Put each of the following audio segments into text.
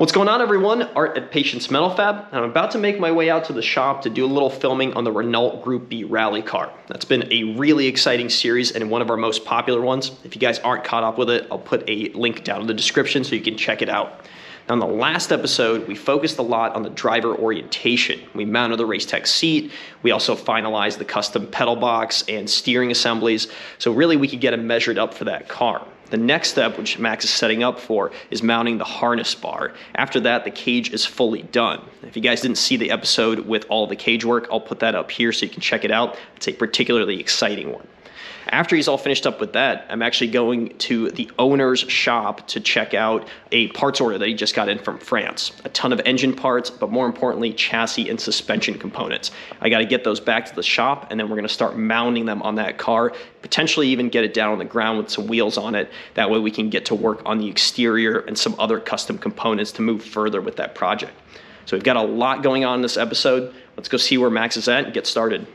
What's going on, everyone? Art at Patience Metal Fab, and I'm about to make my way out to the shop to do a little filming on the Renault Group B rally car. That's been a really exciting series and one of our most popular ones. If you guys aren't caught up with it, I'll put a link down in the description so you can check it out. Now, in the last episode, we focused a lot on the driver orientation. We mounted the Racetech seat. We also finalized the custom pedal box and steering assemblies, so really we could get them measured up for that car. The next step, which Max is setting up for, is mounting the harness bar. After that, the cage is fully done. If you guys didn't see the episode with all the cage work, I'll put that up here so you can check it out. It's a particularly exciting one. After he's all finished up with that, I'm actually going to the owner's shop to check out a parts order that he just got in from France. A ton of engine parts, but more importantly, chassis and suspension components. I got to get those back to the shop, and then we're going to start mounting them on that car, potentially even get it down on the ground with some wheels on it. That way we can get to work on the exterior and some other custom components to move further with that project. So we've got a lot going on in this episode. Let's go see where Max is at and get started.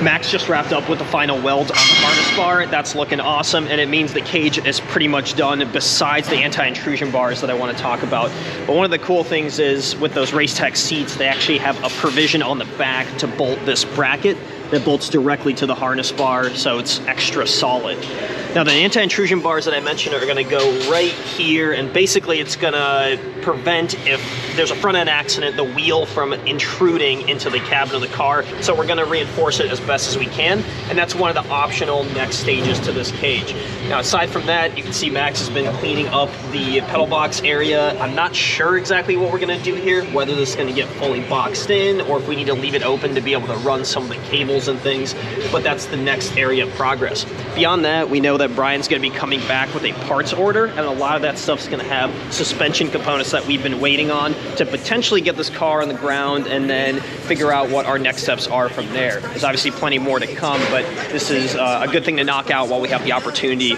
Max just wrapped up with the final weld on the harness bar. That's looking awesome, and it means the cage is pretty much done besides the anti-intrusion bars that I want to talk about. But one of the cool things is with those Racetech seats, they actually have a provision on the back to bolt this bracket that bolts directly to the harness bar, so it's extra solid. Now, the anti-intrusion bars that I mentioned are gonna go right here, and basically it's gonna prevent, if there's a front end accident, the wheel from intruding into the cabin of the car. So we're gonna reinforce it as best as we can, and that's one of the optional next stages to this cage. Now, aside from that, you can see Max has been cleaning up the pedal box area. I'm not sure exactly what we're gonna do here, whether this is gonna get fully boxed in, or if we need to leave it open to be able to run some of the cables and things, but that's the next area of progress. Beyond that, we know that Brian's going to be coming back with a parts order, and a lot of that stuff's going to have suspension components that we've been waiting on to potentially get this car on the ground and then figure out what our next steps are from there. There's obviously plenty more to come, but this is a good thing to knock out while we have the opportunity.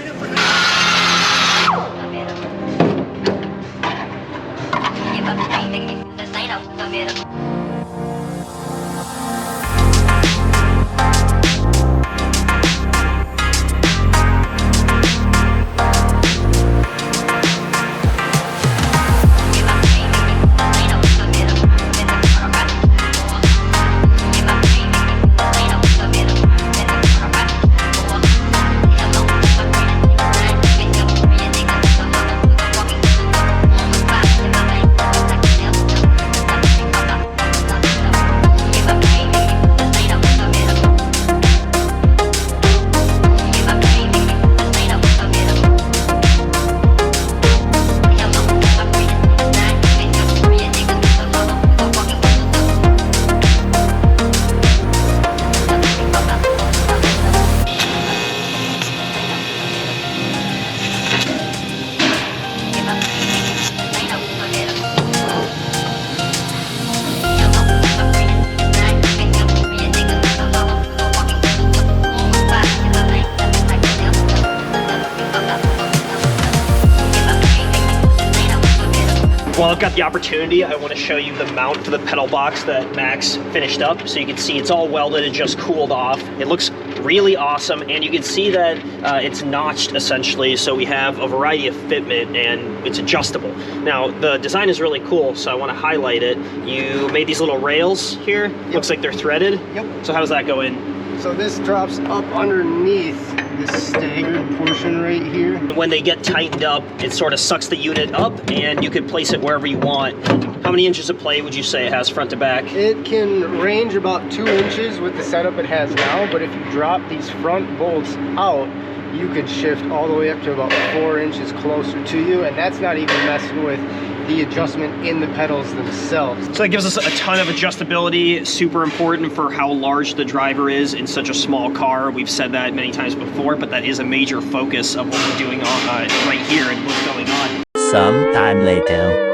got the opportunity, I want to show you the mount for the pedal box that Max finished up. So you can see it's all welded and just cooled off. It looks really awesome, and you can see that it's notched essentially. So we have a variety of fitment and it's adjustable. Now the design is really cool, so I want to highlight it. You made these little rails here. Yep. Looks like they're threaded. Yep. So how does that go in? So this drops up underneath this staggered portion right here. When they get tightened up, it sort of sucks the unit up and you can place it wherever you want. How many inches of play would you say it has front to back? It can range about 2 inches with the setup it has now, but if you drop these front bolts out, you could shift all the way up to about 4 inches closer to you, and that's not even messing with the adjustment in the pedals themselves. So that gives us a ton of adjustability, super important for how large the driver is in such a small car. We've said that many times before, but that is a major focus of what we're doing right here and what's going on. Some time later.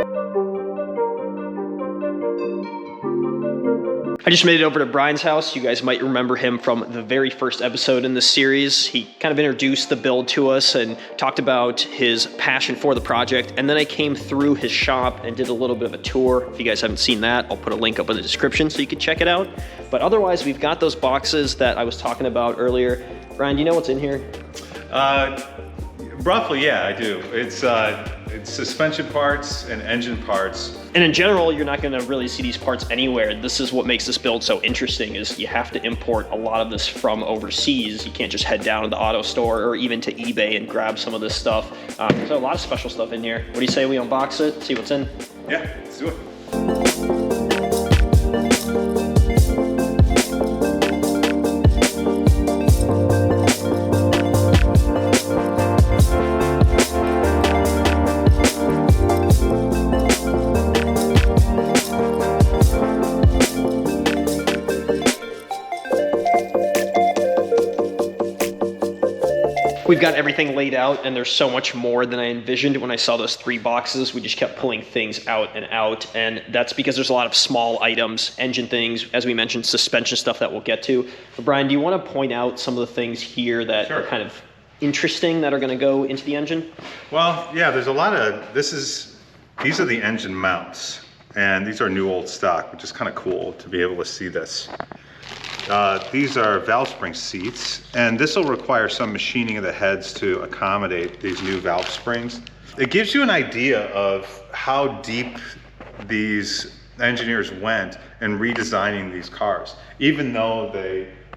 I just made it over to Brian's house. You guys might remember him from the very first episode in this series. He kind of introduced the build to us and talked about his passion for the project. And then I came through his shop and did a little bit of a tour. If you guys haven't seen that, I'll put a link up in the description so you can check it out. But otherwise, we've got those boxes that I was talking about earlier. Brian, do you know what's in here? Roughly, yeah, I do. It's suspension parts and engine parts. And in general, you're not gonna really see these parts anywhere. This is what makes this build so interesting, is you have to import a lot of this from overseas. You can't just head down to the auto store or even to eBay and grab some of this stuff. There's a lot of special stuff in here. What do you say we unbox it, see what's in? Yeah, let's do it. We've got everything laid out, and there's so much more than I envisioned when I saw those 3 boxes. We just kept pulling things out and out, and that's because there's a lot of small items, engine things, as we mentioned, suspension stuff that we'll get to. But Brian, do you want to point out some of the things here that are kind of interesting that are going to go into the engine? Well, yeah, there's a lot of, these are the engine mounts, and these are new old stock, which is kind of cool to be able to see this. These are valve spring seats, and this will require some machining of the heads to accommodate these new valve springs. It gives you an idea of how deep these engineers went in redesigning these cars. Even though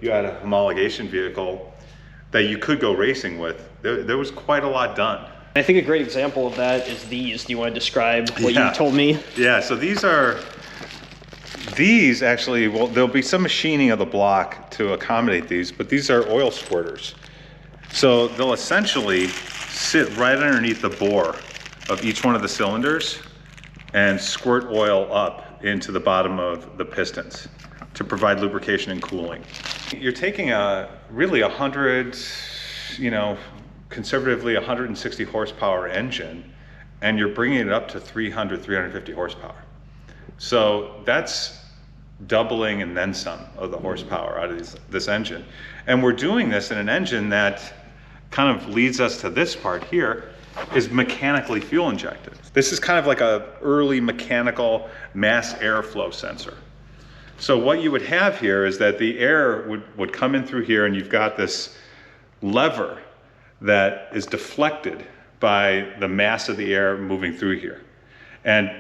you had a homologation vehicle that you could go racing with, there was quite a lot done. I think a great example of that is these. Do you want to describe what you told me? Yeah, so these actually, well, there'll be some machining of the block to accommodate these, but these are oil squirters. So they'll essentially sit right underneath the bore of each one of the cylinders and squirt oil up into the bottom of the pistons to provide lubrication and cooling. You're taking really 100, conservatively 160 horsepower engine, and you're bringing it up to 300, 350 horsepower. So that's doubling and then some of the horsepower out of this engine. And we're doing this in an engine that kind of leads us to this part here, is mechanically fuel injected. This is kind of like a early mechanical mass airflow sensor. So what you would have here is that the air would come in through here, and you've got this lever that is deflected by the mass of the air moving through here. And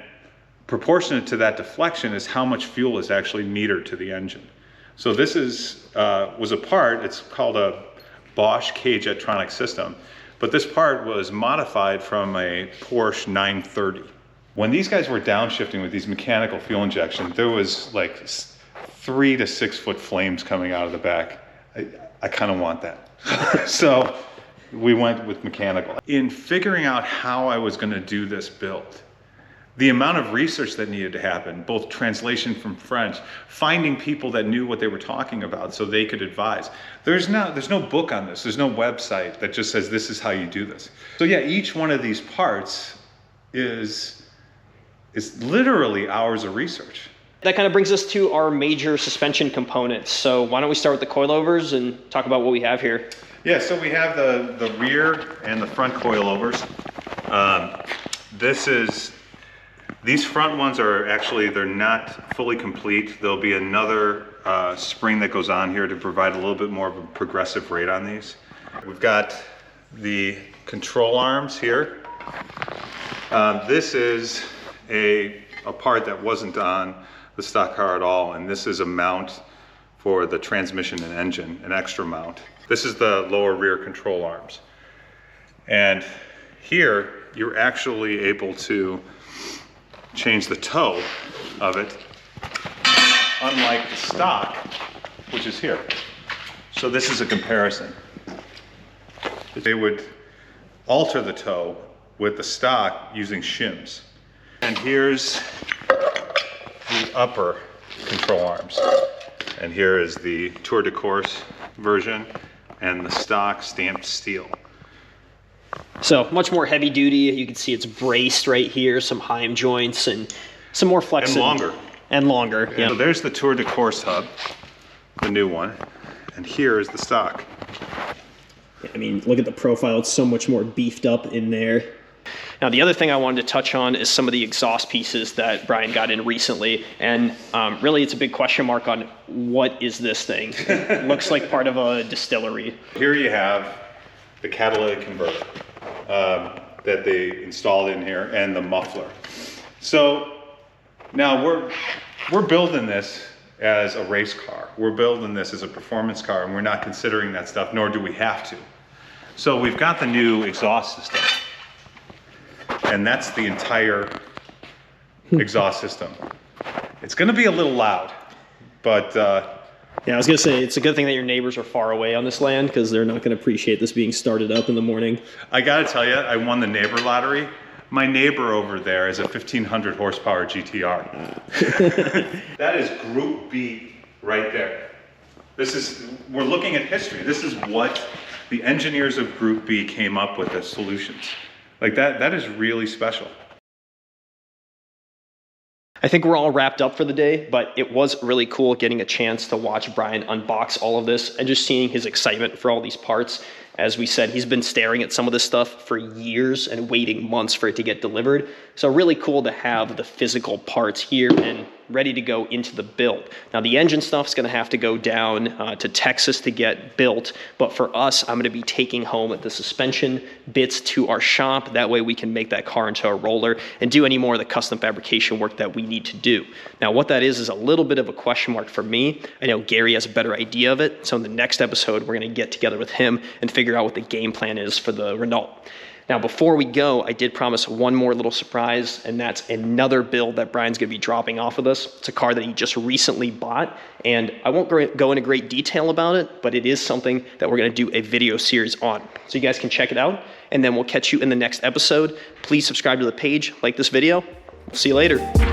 proportionate to that deflection is how much fuel is actually metered to the engine. So this was a part, it's called a Bosch cage electronic system, but this part was modified from a Porsche 930. When these guys were downshifting with these mechanical fuel injection, there was like 3 to 6 foot flames coming out of the back. I kind of want that. So we went with mechanical. In figuring out how I was going to do this build, the amount of research that needed to happen, both translation from French, finding people that knew what they were talking about so they could advise. There's no book on this. There's no website that just says this is how you do this. So yeah, each one of these parts is literally hours of research. That kind of brings us to our major suspension components. So why don't we start with the coilovers and talk about what we have here? Yeah, so we have the rear and the front coilovers. These front ones are actually, they're not fully complete. There'll be another spring that goes on here to provide a little bit more of a progressive rate on these. We've got the control arms here. This is a part that wasn't on the stock car at all, and this is a mount for the transmission and engine, an extra mount. This is the lower rear control arms. And here, you're actually able to change the toe of it, unlike the stock, which is here. So this is a comparison. They would alter the toe with the stock using shims. And here's the upper control arms. And here is the Tour de Course version and the stock stamped steel. So much more heavy duty. You can see it's braced right here, some heim joints and some more flexibility. And longer. And longer, yeah. So there's the Tour de Course hub, the new one. And here is the stock. I mean, look at the profile. It's so much more beefed up in there. Now, the other thing I wanted to touch on is some of the exhaust pieces that Brian got in recently. And really, it's a big question mark on what is this thing? It looks like part of a distillery. Here you have the catalytic converter that they installed in here and the muffler. So now we're building this as a race car. We're building this as a performance car, and we're not considering that stuff, nor do we have to. So we've got the new exhaust system. And that's the entire exhaust system. It's gonna be a little loud, but yeah, I was gonna say, it's a good thing that your neighbors are far away on this land, because they're not gonna appreciate this being started up in the morning. I gotta tell you, I won the neighbor lottery. My neighbor over there is a 1500 horsepower GTR. That is Group B right there. We're looking at history. This is what the engineers of Group B came up with as solutions. Like that is really special. I think we're all wrapped up for the day, but it was really cool getting a chance to watch Brian unbox all of this and just seeing his excitement for all these parts. As we said, he's been staring at some of this stuff for years and waiting months for it to get delivered. So really cool to have the physical parts here and ready to go into the build. Now the engine stuff's gonna have to go down to Texas to get built, but for us, I'm gonna be taking home the suspension bits to our shop. That way we can make that car into a roller and do any more of the custom fabrication work that we need to do. Now what that is a little bit of a question mark for me. I know Gary has a better idea of it. So in the next episode, we're gonna get together with him and figure out what the game plan is for the Renault. Now, before we go, I did promise one more little surprise, and that's another build that Brian's gonna be dropping off of us. It's a car that he just recently bought, and I won't go into great detail about it, but it is something that we're gonna do a video series on. So you guys can check it out, and then we'll catch you in the next episode. Please subscribe to the page, like this video. We'll see you later.